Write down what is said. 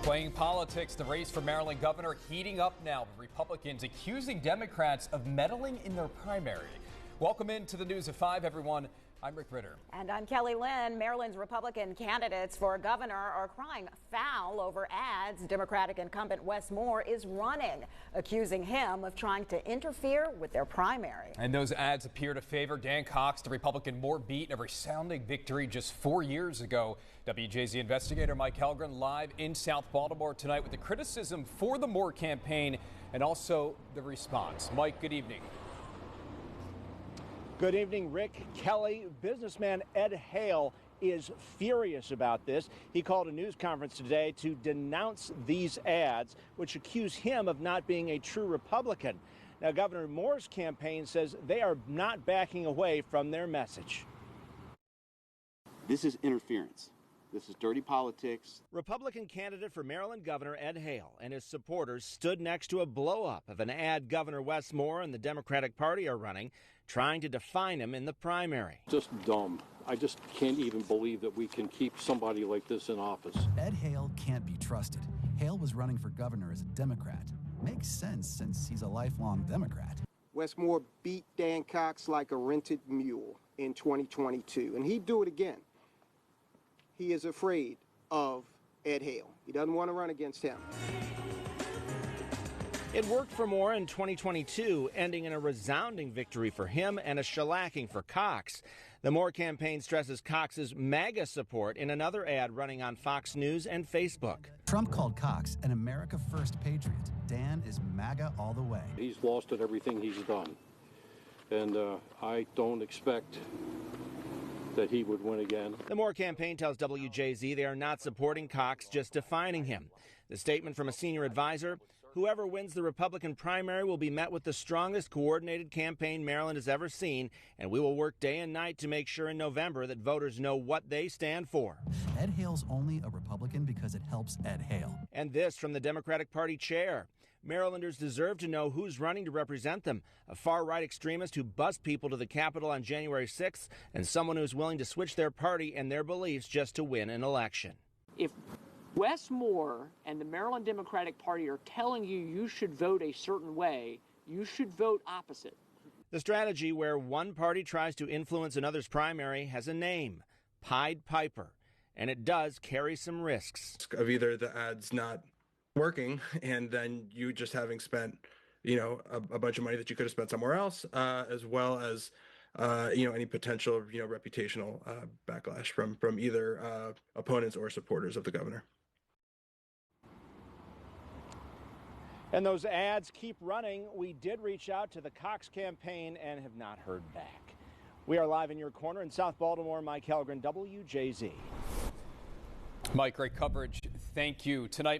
Playing politics, the race for Maryland governor heating up now, with Republicans accusing Democrats of meddling in their primary. Welcome into the News at 5, everyone. I'm Rick Ritter. And I'm Kelly Lynn. Maryland's Republican candidates for governor are crying foul over ads Democratic incumbent Wes Moore is running, accusing him of trying to interfere with their primary. And those ads appear to favor Dan Cox, the Republican Moore beat a resounding victory just 4 years ago. WJZ investigator Mike Helgren live in South Baltimore tonight with the criticism for the Moore campaign and also the response. Mike, good evening. Good evening, Rick. Kelly. Businessman Ed Hale is furious about this. He called a news conference today to denounce these ads, which accuse him of not being a true Republican. Now, Governor Moore's campaign says they are not backing away from their message. This is interference. This is dirty politics. Republican candidate for Maryland Governor Ed Hale and his supporters stood next to a blow-up of an ad Governor Wes Moore and the Democratic Party are running, trying to define him in the primary. Just dumb. I just can't even believe that we can keep somebody like this in office. Ed Hale can't be trusted. Hale was running for governor as a Democrat. Makes sense since he's a lifelong Democrat. Wes Moore beat Dan Cox like a rented mule in 2022, and he'd do it again. He is afraid of Ed Hale. He doesn't want to run against him. It worked for Moore in 2022, ending in a resounding victory for him and a shellacking for Cox. The Moore campaign stresses Cox's MAGA support in another ad running on Fox News and Facebook. Trump called Cox an America First patriot. Dan is MAGA all the way. He's lost at everything he's done. And I don't expect that he would win again. The Moore campaign tells WJZ they are not supporting Cox, just defining him. The statement from a senior advisor: whoever wins the Republican primary will be met with the strongest coordinated campaign Maryland has ever seen, and we will work day and night to make sure in November that voters know what they stand for. Ed Hale's only a Republican because it helps Ed Hale. And this from the Democratic Party chair: Marylanders deserve to know who's running to represent them. A far-right extremist who bussed people to the Capitol on January 6th, and someone who's willing to switch their party and their beliefs just to win an election. If Wes Moore and the Maryland Democratic Party are telling you you should vote a certain way, you should vote opposite. The strategy where one party tries to influence another's primary has a name: Pied Piper, and it does carry some risks. Of either the ads not working and then you just having spent, a bunch of money that you could have spent somewhere else, as well as, any potential, reputational backlash from either opponents or supporters of the governor. And those ads keep running. We did reach out to the Cox campaign and have not heard back. We are live in your corner in South Baltimore. Mike Helgren, WJZ. Mike, great coverage. Thank you. Tonight,